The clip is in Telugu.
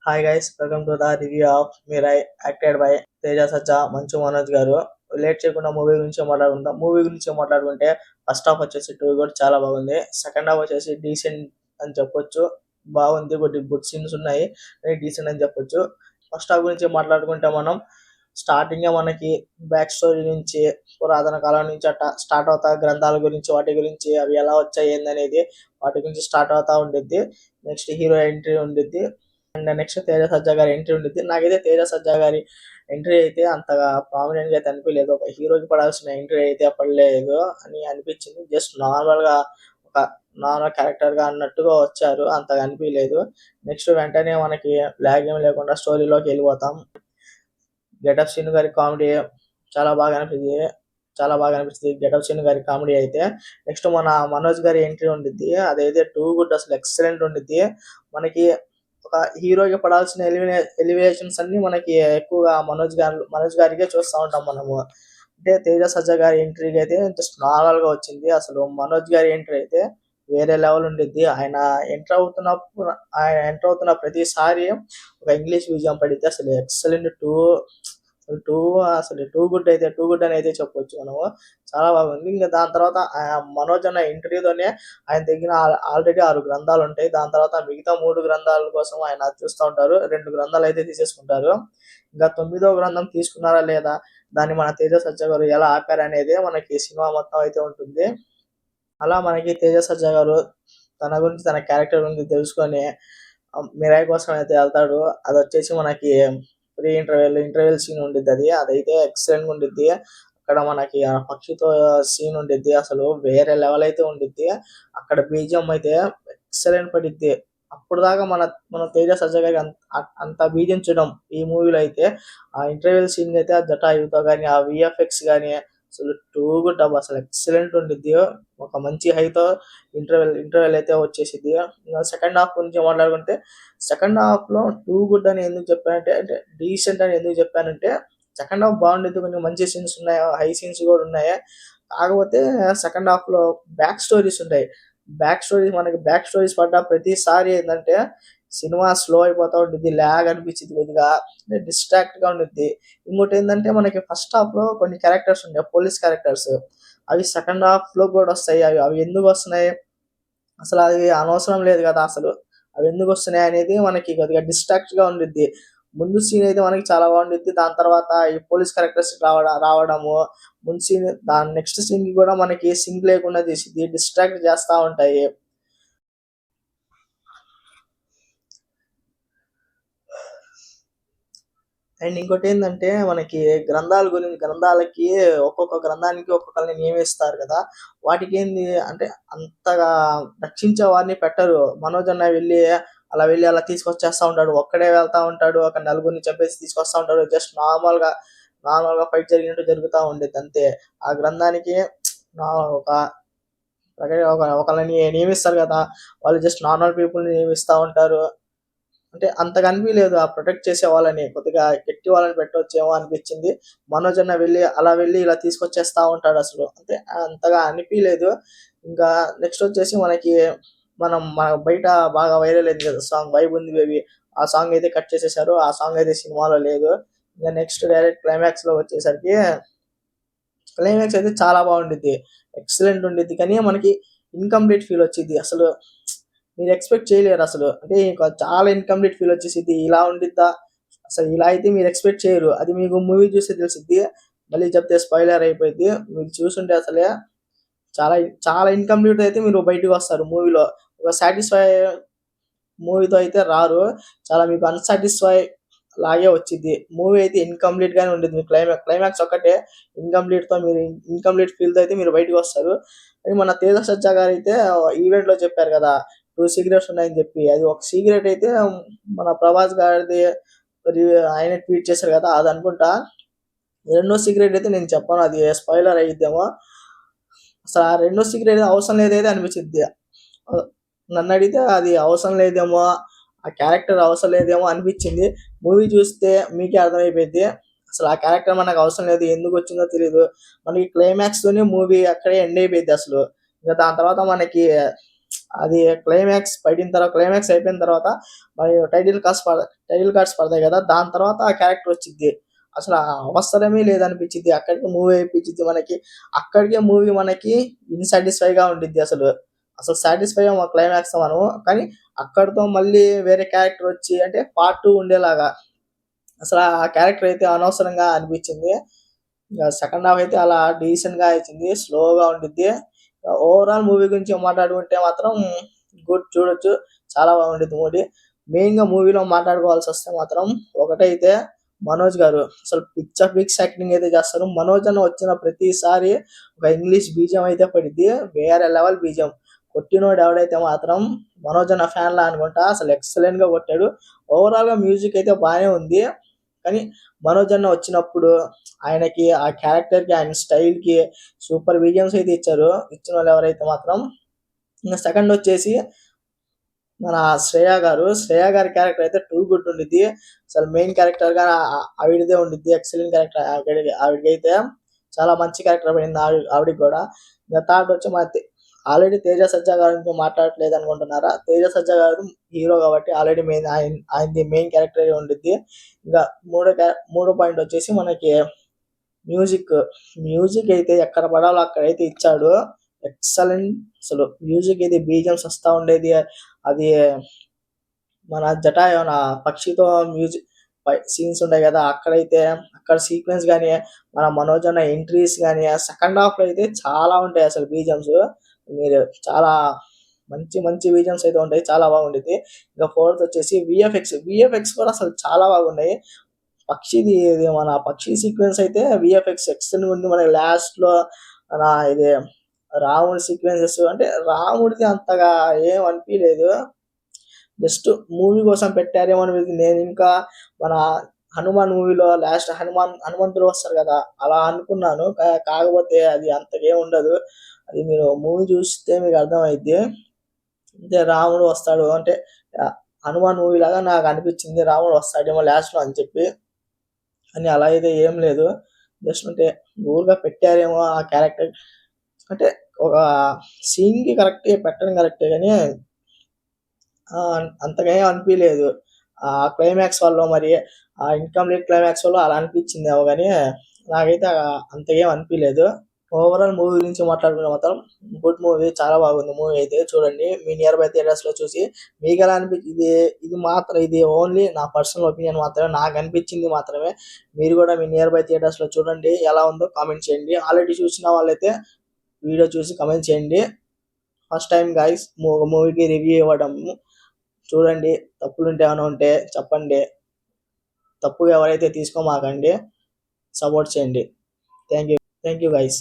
Hi guys, welcome to the review of Mirai acted by Teja Sajja, Manchu Manoj గారు. లేట్ చేయకుండా మూవీ గురించి మాట్లాడుకుందాం. మూవీ గురించి మాట్లాడుకుంటే ఫస్ట్ హాఫ్ వచ్చేసి టూ కూడా చాలా బాగుంది. సెకండ్ హాఫ్ వచ్చేసి డీసెంట్ అని చెప్పొచ్చు. బాగుంది, కొద్ది గుడ్ సీన్స్ ఉన్నాయి, డీసెంట్ అని చెప్పొచ్చు. ఫస్ట్ హాఫ్ గురించి మాట్లాడుకుంటే మనం స్టార్టింగ్ మనకి బ్యాక్ స్టోరీ నుంచి పురాతన కాలం నుంచి అట్లా స్టార్ట్ అవుతా, గ్రంథాల గురించి వాటి గురించి అవి ఎలా వచ్చాయి ఏందనేది వాటి గురించి స్టార్ట్ అవుతా ఉండిద్ది. నెక్స్ట్ హీరో ఎంట్రీ ఉండిద్ది. అండ్ నెక్స్ట్ తేజ సజ్జా గారి ఎంట్రీ ఉంటుంది. నాకైతే తేజ సజ్జా గారి ఎంట్రీ అయితే అంతగా ప్రామినెంట్ గా అయితే అనిపించలేదు. ఒక హీరోకి పడాల్సిన ఎంట్రీ అయితే పడలేదు అని అనిపించింది. జస్ట్ నార్మల్ గా ఒక నార్మల్ క్యారెక్టర్ గా అన్నట్టుగా వచ్చారు, అంతగా అనిపించలేదు. నెక్స్ట్ వెంటనే మనకి లాగ్ ఏం లేకుండా స్టోరీలోకి వెళ్ళిపోతాం. గెటప్ సీన్ గారి కామెడీ చాలా బాగా అనిపించింది. గెటప్ సీన్ గారి కామెడీ అయితే. నెక్స్ట్ మన మనోజ్ గారి ఎంట్రీ ఉండిద్ది, అదైతే టూ గుడ్, అసలు ఎక్సలెంట్ ఉండిద్ది. మనకి ఒక హీరోకి పడాల్సిన ఎలివేషన్స్ అన్ని మనకి ఎక్కువగా మనోజ్ గారికే చూస్తూ ఉంటాం మనము. అంటే తేజ సజ్జా గారి ఎంట్రీకి అయితే జస్ట్ నార్మల్ గా వచ్చింది. అసలు మనోజ్ గారి ఎంట్రీ అయితే వేరే లెవెల్ ఉండిద్ది. ఆయన ఎంటర్ అవుతున్న ప్రతిసారి ఒక ఇంగ్లీష్ విజయం పడితే అసలు ఎక్సలెంట్ టూ అసలు టూ గుడ్ అని అయితే చెప్పొచ్చు మనము. చాలా బాగుంది. ఇంకా దాని తర్వాత మనోజ్ అన్న ఇంటర్వ్యూతోనే ఆయన దగ్గర ఆల్రెడీ 6 గ్రంథాలు ఉంటాయి. దాని తర్వాత మిగతా 3 గ్రంథాల కోసం ఆయన చూస్తూ ఉంటారు. 2 గ్రంథాలు అయితే తీసేసుకుంటారు. ఇంకా 9వ గ్రంథం తీసుకున్నారా లేదా, దాన్ని మన తేజ సజ్జా గారు ఎలా ఆపారనేదే మనకి సినిమా మొత్తం అయితే ఉంటుంది. అలా మనకి తేజ సజ్జా గారు తన గురించి, తన క్యారెక్టర్ గురించి తెలుసుకొని మిరాయి కోసం అయితే వెళ్తాడు. అది వచ్చేసి మనకి ప్రీ ఇంటర్వెల్ సీన్ ఉండిద్ది. అదైతే ఎక్సలెంట్ ఉండిద్ది. అక్కడ మనకి ఆ పక్షితో సీన్ ఉండిద్ది, అసలు వేరే లెవెల్ అయితే ఉండిద్ది. అక్కడ బీజిఎం అయితే ఎక్సలెంట్ పడిద్ది. అప్పుడు దాకా మన తేజ సజ్జా గారికి అంత బీజిఎం చూడడం ఈ మూవీలో అయితే. ఆ ఇంటర్వెల్ సీన్ అయితే ఆ జటాయుతో కానీ, ఆ విఎఫ్ఎక్స్ కానీ అసలు టూ గుడ్ అబ్బా, అసలు ఎక్సలెంట్ ఉండిద్ది. ఒక మంచి హైతో ఇంటర్వెల్ అయితే వచ్చేసిద్ది. ఇంకా సెకండ్ హాఫ్ గురించి మాట్లాడుకుంటే, సెకండ్ హాఫ్ లో టూ గుడ్ అని ఎందుకు చెప్పానంటే, అంటే డీసెంట్ అని ఎందుకు చెప్పానంటే, సెకండ్ హాఫ్ బాగుండేది, కొన్ని మంచి సీన్స్ ఉన్నాయి, హై సీన్స్ కూడా ఉన్నాయి. కాకపోతే సెకండ్ హాఫ్ లో బ్యాక్ స్టోరీస్ ఉంటాయి. బ్యాక్ స్టోరీస్ పడ్డ ప్రతిసారి ఏంటంటే సినిమా స్లో అయిపోతా ఉంటుంది, ల్యాగ్ అనిపించింది, కొద్దిగా డిస్ట్రాక్ట్ గా ఉంటుంది. ఇంకోటి ఏంటంటే మనకి ఫస్ట్ హాఫ్ లో కొన్ని క్యారెక్టర్స్ ఉంటాయి, పోలీస్ క్యారెక్టర్స్. అవి సెకండ్ హాఫ్ లో కూడా వస్తాయి. అవి ఎందుకు వస్తున్నాయి, అసలు అది అనవసరం లేదు కదా, అసలు అవి ఎందుకు వస్తున్నాయి అనేది మనకి కొద్దిగా డిస్ట్రాక్ట్ గా ఉండిద్ది. ముందు సీన్ అయితే మనకి చాలా బాగుండిద్ది. దాని తర్వాత ఈ పోలీస్ క్యారెక్టర్స్ రావడము, ముందు సీన్ దాని నెక్స్ట్ సీన్ కి కూడా మనకి సింక్ లేకుండా చేసిద్ది, డిస్ట్రాక్ట్ చేస్తా ఉంటాయి. అండ్ ఇంకోటి ఏంటంటే మనకి గ్రంథాలకి ఒక్కొక్క గ్రంథానికి ఒక్కొక్కరిని నియమిస్తారు కదా. వాటికి ఏంది అంటే అంతగా రక్షించే వారిని పెట్టరు. మనోజ్ అన్న వెళ్ళి అలా తీసుకొచ్చేస్తా ఉంటాడు. ఒక్కడే వెళ్తా ఉంటాడు, ఒక నలుగురిని చంపేసి తీసుకొస్తా ఉంటాడు. జస్ట్ నార్మల్ గా ఫైట్ జరిగినట్టు జరుగుతూ ఉండేది అంతే. ఆ గ్రంథానికి ఒక ఒకళ్ళని నియమిస్తారు కదా, వాళ్ళు జస్ట్ నార్మల్ పీపుల్ ని నియమిస్తా ఉంటారు. అంటే అంతగా అనిపించలేదు ఆ ప్రొటెక్ట్ చేసే వాళ్ళని, కొద్దిగా గట్టి వాళ్ళని పెట్టవచ్చేమో అనిపించింది. మనోజ్ అన్న వెళ్ళి ఇలా తీసుకొచ్చేస్తా ఉంటాడు అసలు, అంటే అంతగా అనిపించలేదు. ఇంకా నెక్స్ట్ వచ్చేసి మన బయట బాగా వైరల్ అయింది కదా సాంగ్, వైబ్ ఉంది బేబీ. ఆ సాంగ్ అయితే కట్ చేసేసారు. ఆ సాంగ్ అయితే సినిమాలో లేదు. ఇంకా నెక్స్ట్ డైరెక్ట్ క్లైమాక్స్ లో వచ్చేసరికి, క్లైమాక్స్ అయితే చాలా బాగుండిద్ది, ఎక్సలెంట్ ఉండిద్ది. కానీ మనకి ఇన్కంప్లీట్ ఫీల్ వచ్చింది. అసలు మీరు ఎక్స్పెక్ట్ చేయలేరు అసలు, అంటే చాలా ఇన్కంప్లీట్ ఫీల్ వచ్చేసిద్ది. ఇలా ఉండిద్దా, అసలు ఇలా అయితే మీరు ఎక్స్పెక్ట్ చేయరు. అది మీకు మూవీ చూస్తే తెలిసిద్ది. మళ్ళీ చెప్తే స్పాయిలర్ అయిపోయింది. మీరు చూసుంటే అసలే చాలా చాలా ఇన్కంప్లీట్ అయితే మీరు బయటకు వస్తారు మూవీలో. ఒక సాటిస్ఫై మూవీతో అయితే రారు, చాలా మీకు అన్సాటిస్ఫై లాగే వచ్చింది. మూవీ అయితే ఇన్కంప్లీట్ గానే ఉండేది. మీ క్లైమాక్స్ ఒక్కటే ఇన్కంప్లీట్ తో, మీరు ఇన్కంప్లీట్ ఫీల్ తో అయితే మీరు బయటకు వస్తారు. అది మన తేజ సజ్జా గారు అయితే ఈవెంట్ లో చెప్పారు కదా 2 సీక్రెట్స్ ఉన్నాయని చెప్పి. అది ఒక సీక్రెట్ అయితే మన ప్రభాస్ గారిది, ఆయన ట్వీట్ చేశారు కదా, అది అనుకుంటా. రెండో సీక్రెట్ అయితే నేను చెప్పాను, అది స్పాయిలర్ అయ్యిద్దేమో. అసలు ఆ రెండో సీక్రెట్ అవసరం లేదైతే అనిపించింది. నన్ను అడిగితే అది అవసరం లేదేమో, ఆ క్యారెక్టర్ అవసరం లేదేమో అనిపించింది. మూవీ చూస్తే మీకే అర్థమైపోయింది. అసలు ఆ క్యారెక్టర్ మనకు అవసరం లేదు, ఎందుకు వచ్చిందో తెలియదు. మనకి క్లైమాక్స్ తోనే మూవీ అక్కడే ఎండ్ అయిపోయింది అసలు. ఇంకా దాని తర్వాత మనకి అది క్లైమాక్స్ అయిపోయిన తర్వాత మరి టైటిల్ కార్డ్స్ పడతాయి కదా, దాని తర్వాత ఆ క్యారెక్టర్ వచ్చింది. అసలు ఆ అవసరమే లేదనిపించింది. అక్కడికి మూవీ అయిపించింది మనకి. అక్కడికే మూవీ మనకి ఇన్సాటిస్ఫైగా ఉండిద్ది. అసలు అసలు సాటిస్ఫై అవ్వం క్లైమాక్స్ మనము. కానీ అక్కడితో మళ్ళీ వేరే క్యారెక్టర్ వచ్చి అంటే పార్ట్ 2 ఉండేలాగా అసలు ఆ క్యారెక్టర్ అయితే అనవసరంగా అనిపించింది. ఇంకా సెకండ్ హాఫ్ అయితే అలా డీసెంట్‌గా ఇచ్చింది. స్లోగా ఉండిద్ది. ఓవరాల్ మూవీ గురించి మాట్లాడుకుంటే మాత్రం గుడ్ చూడొచ్చు. చాలా బాగుండిద్ది మూవీ. మెయిన్‌గా మూవీలో మాట్లాడుకోవాల్సొస్తే మాత్రం ఒకటైతే మనోజ్ గారు అసలు పిక్స్ యాక్టింగ్ అయితే చేస్తారు. మనోజ్ అన్న వచ్చిన ప్రతిసారి ఒక ఇంగ్లీష్ బీజీఎం అయితే పడిద్ది. వేరే లెవెల్ బీజీఎం. కొట్టినోడు ఎవడైతే మాత్రం మనోజ్ అన్న ఫ్యాన్‌లా అనుకుంటా. అసలు ఎక్సలెంట్‌గా కొట్టాడు. ఓవరాల్‌గా మ్యూజిక్ అయితే బానే ఉంది. కానీ మనోజ్ అన్న వచ్చినప్పుడు ఆయనకి ఆ క్యారెక్టర్‌కి, ఆయన స్టైల్‌కి సూపర్ బీజీఎమ్స్ అయితే ఇచ్చారు. ఇచ్చినోళ్ళు ఎవరైతే మాత్రం. ఇంక సెకండ్ వచ్చేసి మన శ్రేయ గారి క్యారెక్టర్ అయితే టూ గుడ్ ఉండిద్ది. అసలు మెయిన్ క్యారెక్టర్‌గా ఆవిడదే ఉండిద్ది. ఎక్సలెంట్ క్యారెక్టర్ ఆవిడకైతే చాలా మంచి క్యారెక్టర్ పడింది ఆవిడకి కూడా. ఇంక థర్డ్ వచ్చి ఆల్రెడీ తేజ సజ్జా గారి గురించి మాట్లాడట్లేదు అనుకుంటున్నారా? తేజ సజ్జా గారు హీరో కాబట్టి ఆల్రెడీ ఆయనది మెయిన్ క్యారెక్టర్ ఉండిద్ది. ఇంకా మూడో పాయింట్ వచ్చేసి మనకి మ్యూజిక్. మ్యూజిక్ అయితే ఎక్కడ పడాలో అక్కడైతే ఇచ్చాడు. ఎక్సలెంట్. అసలు మ్యూజిక్ అయితే బీజిఎమ్స్ వస్తా ఉండేది. అది మన జటాయున పక్షితో మ్యూజిక్ సీన్స్ ఉంటాయి కదా, అక్కడ సీక్వెన్స్ కానీ, మన మనోజ్ అన్న ఎంట్రీస్ కానీ, సెకండ్ హాఫ్లో అయితే చాలా ఉంటాయి అసలు బీజిఎమ్స్. మీరు చాలా మంచి మంచి బీజిఎమ్స్ అయితే ఉంటాయి. చాలా బాగుండిద్ది. ఇంకా ఫోర్త్ వచ్చేసి విఎఫ్ఎక్స్ కూడా అసలు చాలా బాగున్నాయి. ఇది మన పక్షి సీక్వెన్స్ అయితే విఎఫ్ఎక్స్ ఎక్సలెంట్ ఉంది. మనకి లాస్ట్‌లో ఇది రాముడి సీక్వెన్సెస్ అంటే రాముడిది అంతగా ఏం అనిపియలేదు. జస్ట్ మూవీ కోసం పెట్టారేమో అనిపించింది. నేను ఇంకా మన హనుమాన్ మూవీలో లాస్ట్ హనుమంతుడు వస్తారు కదా, అలా అనుకున్నాను. కాకపోతే అది అంతగా ఏం ఉండదు. అది మీరు మూవీ చూస్తే మీకు అర్థమైద్ది. అంటే రాముడు వస్తాడు అంటే హనుమాన్ మూవీ లాగా నాకు అనిపించింది. రాముడు వస్తాడేమో లాస్ట్‌లో అని చెప్పి. కానీ అలా అయితే ఏం లేదు. జస్ట్ అంటే ఊరిగా పెట్టారేమో ఆ క్యారెక్టర్ అంటే ఒక సీన్‌కి పెట్టడం కరెక్టే గానీ అంతగా ఏం అనిపియలేదు. ఆ క్లైమాక్స్ వల్లో మరి ఆ ఇన్‌కంప్లీట్ క్లైమాక్స్ వల్ల అలా అనిపించిందేమో గానీ నాకైతే అంతగా ఏం అనిపియలేదు. ఓవరాల్ మూవీ గురించి మాట్లాడుకుంటే మాత్రం గుడ్ మూవీ. చాలా బాగుంది మూవీ అయితే చూడండి. మీ నియర్ బై థియేటర్స్‌లో చూసి మీకెలా ఇది ఓన్లీ నా పర్సనల్ ఒపీనియన్ మాత్రమే. నాకనిపించింది మాత్రమే. మీరు కూడా మీ నియర్ బై థియేటర్స్‌లో చూడండి. ఎలా ఉందో కామెంట్ చేయండి. ఆల్రెడీ చూసిన వాళ్ళైతే వీడియో చూసి కామెంట్ చేయండి. ఫస్ట్ టైమ్ గైస్ ఒక మూవీకి రివ్యూ ఇవ్వడం. చూడండి, తప్పులుంటే ఏమైనా ఉంటే చెప్పండి. తప్పుగా ఎవరైతే తీసుకోమాకండి. సపోర్ట్ చేయండి. Thank you guys.